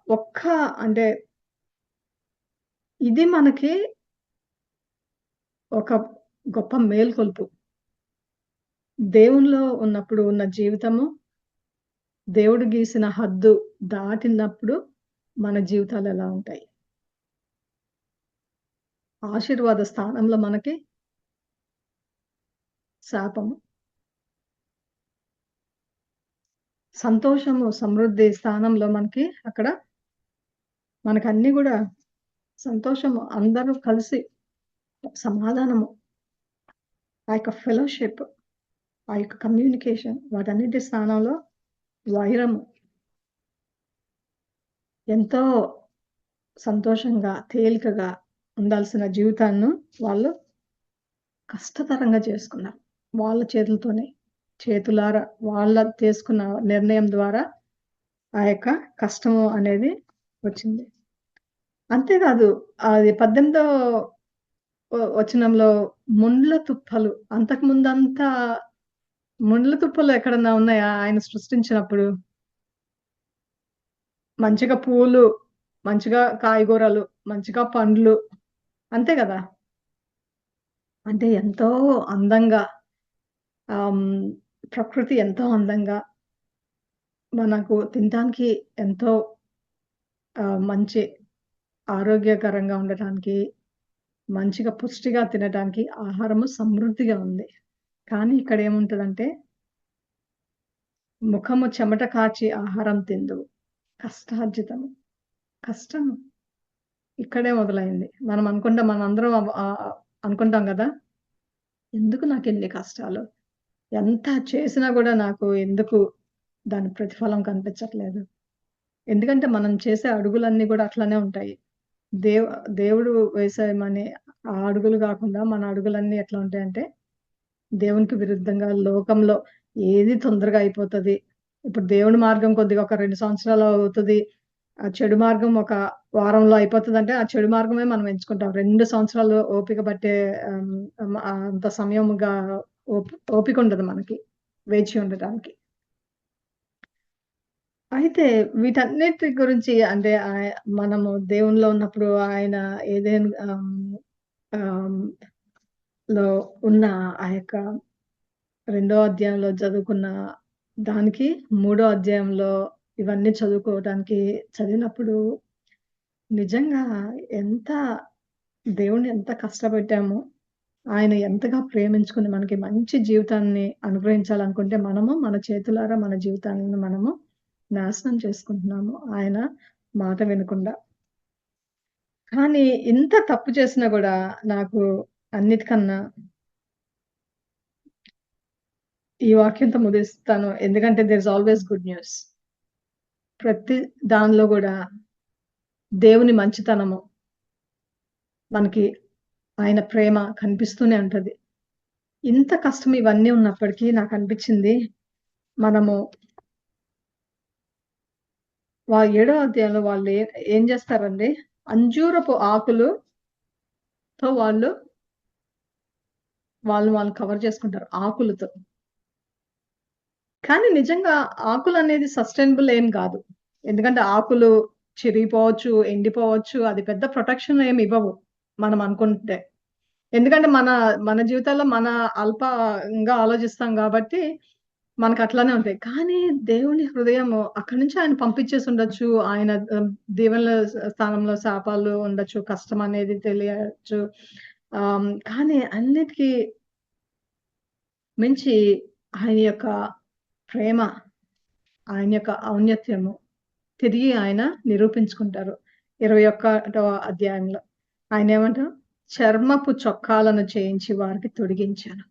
ఒక్క అంటే ఇది మనకి ఒక గొప్ప మేల్కొలుపు. దేవునిలో ఉన్నప్పుడు ఉన్న జీవితము, దేవుడు గీసిన హద్దు దాటినప్పుడు మన జీవితాలెలా ఉంటాయి? ఆశీర్వాద స్థానంలో మనకి శాపము. సంతోషము, సమృద్ధి స్థానంలో మనకి అక్కడ మనకన్నీ గూడా సంతోషము, అందరూ కలిసి సమాధానము, ఆ యొక్క ఫెలోషిప్, ఆ యొక్క కమ్యూనికేషన్, వాటన్నిటి స్థానంలో వైరము. ఎంతో సంతోషంగా, తేలికగా ఉండాల్సిన జీవితాన్ని వాళ్ళు కష్టతరంగా చేసుకున్నారు. వాళ్ళ చేతులతోనే, చేతులారా వాళ్ళ తీసుకున్న నిర్ణయం ద్వారా ఆ యొక్క కష్టము అనేది వచ్చింది. అంతేకాదు, అది 18వ వచనంలో ముండ్ల తుప్పలు, అంతకుముందంతా ముండ్ల తుప్పలు ఎక్కడన్నా ఉన్నాయా ఆయన సృష్టించినప్పుడు? మంచిగా పూలు, మంచిగా కాయగూరలు, మంచిగా పండ్లు, అంతే గదా! అంటే ఎంతో అందంగా, ఆహ్, హ్మ్, ప్రకృతి ఎంతో అందంగా మనకు తినటానికి ఎంతో మంచి ఆరోగ్యకరంగా ఉండటానికి, మంచిగా పుష్టిగా తినటానికి ఆహారము సమృద్ధిగా ఉంది. కానీ ఇక్కడేముంటదంటే, ముఖము చెమట కార్చి ఆహారం తిందువు. కష్టార్జితము. కష్టము ఇక్కడే మొదలైంది. మనం అనుకుంటాం, మనందరం అనుకుంటాం గదా! ఎందుకు నాకిన్ని కష్టాలు? ఎంత చేసినా గూడా నాకు ఎందుకు దాని ప్రతిఫలం కనిపించట్లేదు? ఎందుకంటే మనం చేసే అడుగులన్నీ గూడా అట్లనే ఉంటాయి. దేవ్ దేవుడు వేసామనే ఆ అడుగులు గాకుండా మన అడుగులన్నీ ఎట్లా ఉంటాయంటే, దేవునికి విరుద్ధంగా లోకంలో ఏది తొందరగా అయిపోతది. ఇప్పుడు దేవుని మార్గం కొద్దిగా ఒక 2 సంవత్సరాలు అవుతది. ఆ చెడు మార్గం ఒక వారంలో అయిపోతదంటే, ఆ చెడు మార్గమే మనం ఎంచుకుంటాం. 2 సంవత్సరాలు ఓపిక పట్టే అంత సమయముగా ఓపికుండదు మనకి వేచి ఉండటానికి. అయితే వీటన్నిటి గురించి అంటే మనము దేవునిలో ఉన్నప్పుడు ఆయన ఏదైనా ఆహ్, లో ఉన్న ఆ యొక్క రెండో అధ్యాయంలో చదువుకున్న దానికి, మూడో అధ్యాయంలో ఇవన్నీ చదివినప్పుడు నిజంగా ఎంత దేవుడిని ఎంత కష్టపెట్టామో, ఆయన ఎంతగా ప్రేమించుకొని మనకి మంచి జీవితాన్ని అనుగ్రహించాలనుకుంటే, మనము మన చేతులారా మన జీవితాలను మనము నాశనం చేసుకుంటున్నాము. ఆయన మాట వినకుండా. కానీ ఇంత తప్పు చేసినా గూడా నాకు అన్నిటికన్నా ఈ వాక్యంతో ముగిస్తాను. ఎందుకంటే there is always good news. ప్రతి దానిలో గూడా దేవుని మంచితనము, మనకి ఆయన ప్రేమ కనిపిస్తూనే ఉంటది. ఇంత కష్టం ఇవన్నీ ఉన్నప్పటికీ నాకనిపిచ్చింది, మనము ఏడో అధ్యాయంలో వాళ్ళు ఏం జేస్తారండి, అంజూరపు ఆకులుతో వాళ్ళు వాళ్ళు కవర్ చేసుకుంటారు ఆకులతో. కానీ నిజంగా ఆకులనేది సస్టైనబుల్ ఏం గాదు. ఎందుకంటే ఆకులు చిరిగిపోవచ్చు, ఎండిపోవచ్చు. అది పెద్ద ప్రొటెక్షన్ ఏమి ఇవ్వవు మనం అనుకుంటే. ఎందుకంటే మన జీవితాల్లో అల్పంగా ఆలోచిస్తాం గాబట్టి, మనకట్లనే ఉంటాయి. కానీ దేవుని హృదయము అక్కడి నుంచి ఆయన పంపించేసుండొచ్చు. ఆయన దీవెనల స్థానంలో శాపాలు ఉండొచ్చు. కష్టమనేది తెలియచ్చు. కానీ అన్నిటికి మించి ఆయన యొక్క ప్రేమ, ఆయన యొక్క ఔన్నత్యము తిరిగి ఆయన నిరూపించుకుంటారు. 21వ అధ్యాయంలో. ఆయనేమంటారు? చర్మపు చొక్కాలను చేయించి వారికి తొడిగించాను.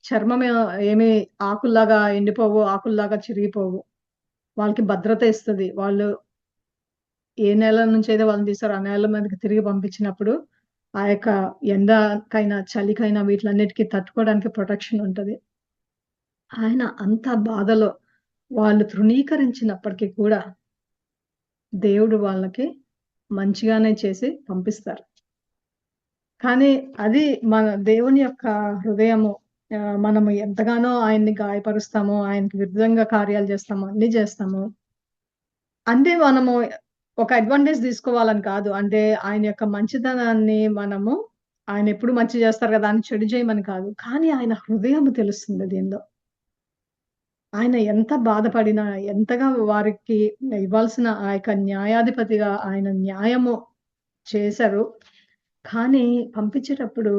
చర్మం ఏమి ఆకుల్లాగా ఎండిపోవు, ఆకుల్లాగా చిరిగిపోవు. వాళ్ళకి భద్రత ఇస్తది. వాళ్ళు ఏ నేల నుంచైతే వాళ్ళని తీశారో ఆ నేల మీదకి తిరిగి పంపించినప్పుడు, ఆ యొక్క ఎండకైనా, చలికైనా వీటిలన్నిటికి తట్టుకోవడానికి ప్రొటెక్షన్ ఉంటది. ఆయన అంత బాధలో వాళ్ళు తృణీకరించినప్పటికి కూడా దేవుడు వాళ్ళకి మంచిగానే చేసి పంపిస్తారు. కానీ అది మన దేవుని యొక్క హృదయము. మనము ఎంతగానో ఆయన్ని గాయపరుస్తామో, ఆయనకి విరుద్ధంగా కార్యాలు చేస్తామో, అన్నీ చేస్తాము. అంటే మనము ఒక అడ్వాంటేజ్ తీసుకోవాలని కాదు. అంటే ఆయన యొక్క మంచితనాన్ని మనము ఆయనెప్పుడు మంచి చేస్తారు గదా! అని చెడు చేయమని కాదు. కానీ ఆయన హృదయం తెలుస్తుంది దీనిలో. ఆయన ఎంత బాధపడినా, ఎంతగా వారికి ఇవ్వాల్సిన ఆ యొక్క న్యాయాధిపతిగా ఆయన న్యాయము చేశారు. కానీ పంపించేటప్పుడు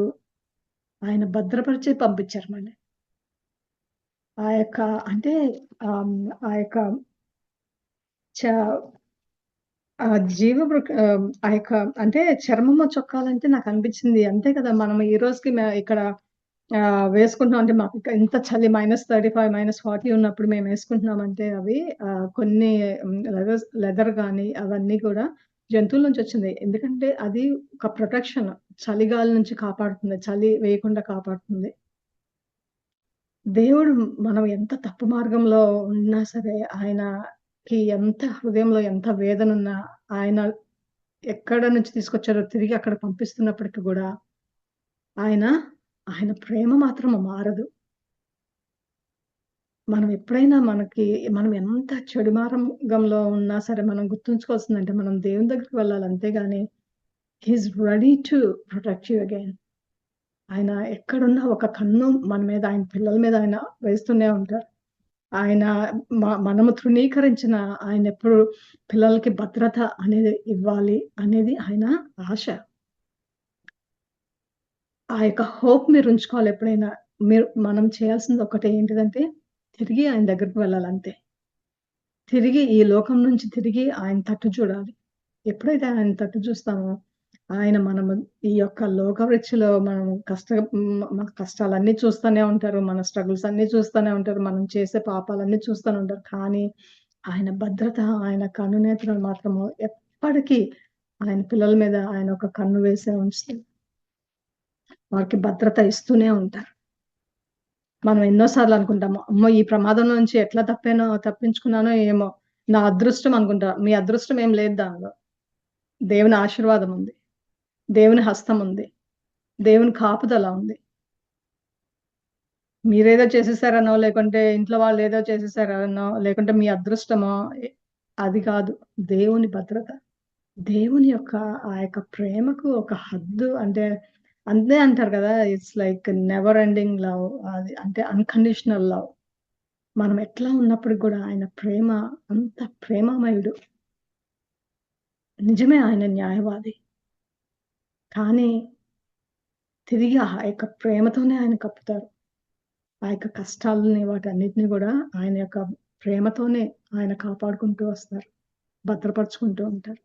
ఆయన భద్రపరిచి పంపించారు మళ్ళీ. ఆ యొక్క అంటే ఆ యొక్క చ ఆ ఆ యొక్క అంటే చర్మము చొక్కాలంటే నాకనిపించింది అంతే కదా! మనం ఈ రోజుకి ఇక్కడ వేసుకుంటున్నాం అంటే మాకు ఎంత చలి -35, -40 ఉన్నప్పుడు మేమేసుకుంటున్నామంటే అవి కొన్ని లెదర్ గాని అవన్నీ కూడా జంతువుల నుంచి వచ్చింది. ఎందుకంటే అది ఒక ప్రొటెక్షన్. చలిగాలి నుంచి కాపాడుతుంది. చలి వేయకుండా కాపాడుతుంది. దేవుడు మనం ఎంత తప్పు మార్గంలో ఉన్నా సరే, ఆయనకి ఎంత హృదయంలో ఎంత వేదనున్నా, ఆయన ఎక్కడ నుంచి తీసుకొచ్చారో తిరిగి అక్కడ పంపిస్తున్నప్పటికి గూడా, ఆయన, ఆయన ప్రేమ మాత్రం మారదు. మనం ఎప్పుడైనా మనం ఎంత చెడు మార్గంలో ఉన్నా సరే, మనం గుర్తుంచుకోవాల్సిందంటే, మనం దేవుని దగ్గరికి వెళ్ళాలి అంతేగాని, he is ready to protect you again. ఆయన ఎక్కడున్నా ఒక కన్ను మన మీద, ఆయన పిల్లల మీద ఆయన వేస్తూనే ఉంటారు. ఆయన మనము తృణీకరించిన ఆయనెప్పుడు పిల్లలకి భద్రత అనేది ఇవ్వాలి అనేది ఆయన ఆశ. ఆ యొక్క హోప్ మీరుంచుకోవాలి ఎప్పుడైనా. మనం చేయాల్సింది ఒకటే ఏంటిదంటే, తిరిగి ఆయన దగ్గరికి వెళ్ళాలంతే. తిరిగి ఈ లోకం నుంచి తిరిగి ఆయన తట్టు చూడాలి. ఎప్పుడైతే ఆయన తట్టు చూస్తామో, ఆయన మనము ఈ యొక్క లోకవృక్షలో మనం మన కష్టాలన్నీ చూస్తూనే ఉంటారు. మన స్ట్రగుల్స్ అన్నీ చూస్తూనే ఉంటారు. మనం చేసే పాపాలన్నీ చూస్తూనే ఉంటారు. కానీ ఆయన భద్రత, ఆయన కనునేత్రాలు మాత్రము ఎప్పటికీ ఆయన పిల్లల మీద ఆయన ఒక కన్ను వేసే ఉంచుతారు. వారికి భద్రత ఇస్తూనే ఉంటారు. మనం ఎన్నోసార్లు అనుకుంటాము, అమ్మో! ఈ ప్రమాదం నుంచి ఎట్లా తప్పించుకున్నానో ఏమో! నా అదృష్టం అనుకుంటా. మీ అదృష్టం ఏం లేదు దానిలో. దేవుని ఆశీర్వాదం ఉంది. దేవుని హస్తం ఉంది. దేవుని కాపుదల ఉంది. మీరేదో చేసేసారనో, లేకుంటే ఇంట్లో వాళ్ళేదో చేసేసారనో, లేకుంటే మీ అదృష్టమో అది కాదు. దేవుని భద్రత. దేవుని యొక్క ఆ యొక్క ప్రేమకు ఒక హద్దు అంటే అంతే అంటారు కదా! It's like never ending love. అది అంటే అన్‌కండిషనల్ లవ్. మనం ఎట్లా ఉన్నప్పటికి గూడా ఆయన ప్రేమ అంత ప్రేమామయుడు. నిజమే ఆయన న్యాయవాది. కానీ తిరిగి ఆ యొక్క ప్రేమతోనే ఆయన కప్పుతారు. ఆ యొక్క కష్టాలని వాటన్నిటిని గూడా ఆయన యొక్క ప్రేమతోనే ఆయన కాపాడుకుంటూ వస్తారు. భద్రపరుచుకుంటూ ఉంటారు.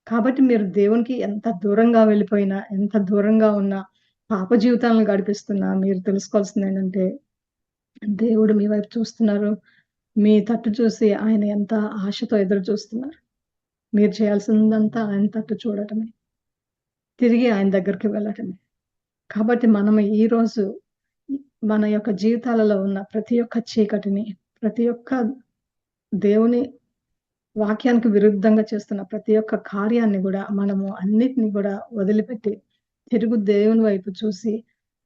కాబట్టి మీరు దేవునికి ఎంత దూరంగా వెళ్ళిపోయినా, ఎంత దూరంగా ఉన్నా, పాప జీవితాలను గడిపిస్తున్నా మీరు తెలుసుకోవాల్సిందేంటంటే, దేవుడు మీ వైపు చూస్తున్నారు. మీ తట్టు చూసి ఆయన ఎంత ఆశతో ఎదురు చూస్తున్నారు. మీరు చేయాల్సిందంతా ఆయన తట్టు చూడటమే. తిరిగి ఆయన దగ్గరికి వెళ్ళటమే. కాబట్టి మనం ఈరోజు మన యొక్క జీవితాలలో ఉన్న ప్రతి ఒక్క చీకటిని, ప్రతి ఒక్క దేవుని వాక్యానికి విరుద్ధంగా చేస్తున్న ప్రతి ఒక్క కార్యాన్ని గూడా మనము అన్నిటిని గూడా వదిలిపెట్టి, దేవుని వైపు చూసి,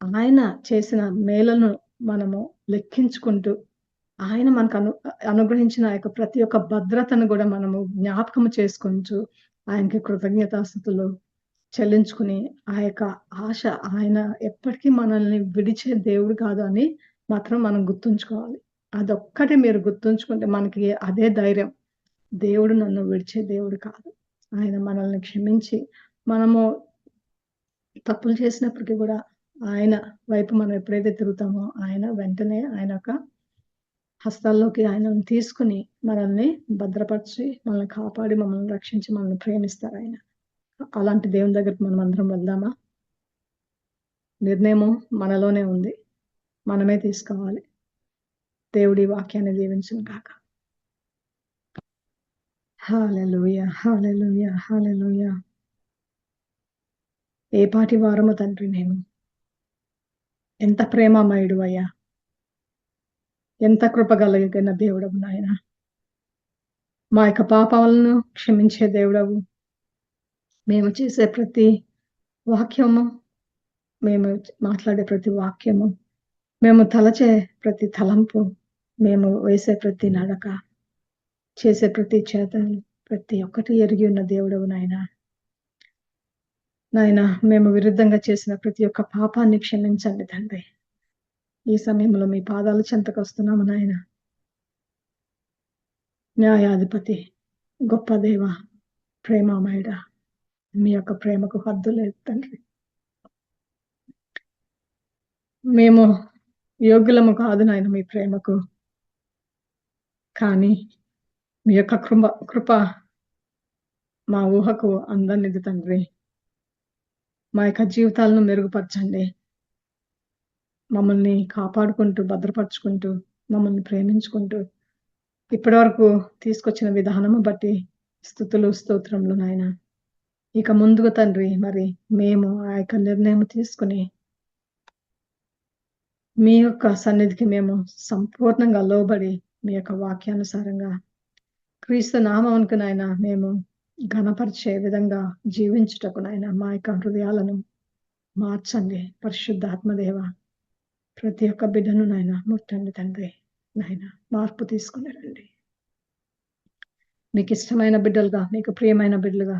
ఆయన చేసిన మేలును మనము లెక్కించుకుంటూ, ఆయన మనకు అనుగ్రహించిన ఆ యొక్క ప్రతి ఒక్క భద్రతను గూడా మనము జ్ఞాపకము చేసుకుంటూ, ఆయనకి కృతజ్ఞతాస్తుతులు చెల్లించుకుని, ఆ యొక్క ఆశ ఆయన ఎప్పటికీ మనల్ని విడిచే దేవుడు కాదు అని మాత్రం మనం గుర్తుంచుకోవాలి. అదొక్కటి మీరు గుర్తుంచుకుంటే మనకి అదే ధైర్యం. దేవుడు నన్ను విడిచే దేవుడు కాదు. ఆయన మనల్ని క్షమించి, మనము తప్పులు చేసినప్పటికి గూడా ఆయన వైపు మనం ఎప్పుడైతే తిరుగుతామో, ఆయన వెంటనే ఆయన యొక్క హస్తాల్లోకి ఆయనను తీసుకొని, మనల్ని భద్రపరిచి, మనల్ని కాపాడి, మమ్మల్ని రక్షించి, మనల్ని ప్రేమిస్తారాయన. అలాంటి దేవుని దగ్గరికి మనమందరం వెళ్దామా? నిర్ణయము మనలోనే ఉంది. మనమే తీసుకోవాలి. దేవుడి వాక్యాన్ని దీవించును గాక. హల్లెలూయా! హల్లెలూయా! హల్లెలూయా! ఏ పాటి వారమో తండ్రి మేము. ఎంత ప్రేమమయుడువయ్యా! ఎంత కృప కలిగిన దేవుడవు నాయనా! మా యొక్క పాపాలను క్షమించే దేవుడవు. మేము చేసే ప్రతి వాక్యము, మేము మాట్లాడే ప్రతి వాక్యము, మేము తలచే ప్రతి తలంపు, మేము వేసే ప్రతి నడక, చేసే ప్రతి చేతలు, ప్రతి ఒక్కటి ఎరిగి ఉన్న దేవుడవు నాయనా! నాయనా, మేము విరుద్ధంగా చేసిన ప్రతి ఒక్క పాపాన్ని క్షమించండి తండ్రి. ఈ సమయంలో మీ పాదాల చెంతకొస్తున్నాము నాయనా. న్యాయాధిపతి, గొప్ప దేవ, ప్రేమామయుడా, మీ యొక్క ప్రేమకు హద్దు లేదు తండ్రి. మేము యోగ్యులము కాదు నాయన మీ ప్రేమకు. కానీ మీ యొక్క కృప మా ఊహకు అందనిది తండ్రి. మా యొక్క జీవితాలను మెరుగుపరచండి. మమ్మల్ని కాపాడుకుంటూ, భద్రపరుచుకుంటూ, మమ్మల్ని ప్రేమించుకుంటూ, ఇప్పటివరకు తీసుకొచ్చిన విధానము బట్టి స్తుతులు, స్తోత్రములు నాయన. ఇక ముందుకు తండ్రి మరి మేము ఆ యొక్క నిర్ణయం తీసుకొని మీ యొక్క సన్నిధికి మేము సంపూర్ణంగా లోబడి మీ యొక్క వాక్యానుసారంగా క్రీస్తు నామమునకు నాయన మేము ఘనపరిచే విధంగా జీవించుటకు నాయన మా యొక్క హృదయాలను మార్చండి. పరిశుద్ధాత్మదేవ, ప్రతి ఒక్క బిడ్డను నాయన ముట్టండి తండ్రి. నాయన మార్పు తీసుకుని రండి. మీకు ఇష్టమైన బిడ్డలుగా, మీకు ప్రియమైన బిడ్డలుగా,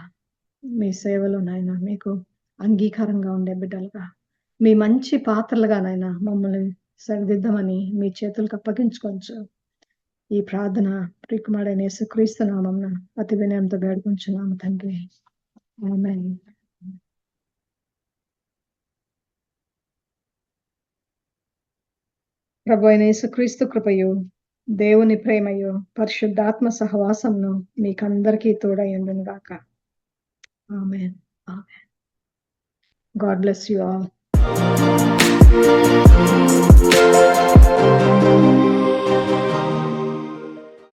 మీ సేవలో నాయన మీకు అంగీకారంగా ఉండే బిడ్డలుగా, మీ మంచి పాత్రలుగా నాయన మమ్మల్ని సరిదిద్దమని మీ చేతులకు అప్పగించుకోవచ్చు. ఈ ప్రార్థన ప్రియకుమారుడైన యేసుక్రీస్తు నామమున అతి వినయంతో వేడుకొంచున్నాము తండ్రి. ఆమేన్. ప్రభువైన యేసుక్రీస్తు కృపయు, దేవుని ప్రేమయు, పరిశుద్ధాత్మ సహవాసమును మీకందరికీ తోడైయుండును గాక. ఆమేన్. ఆమేన్. God bless you all.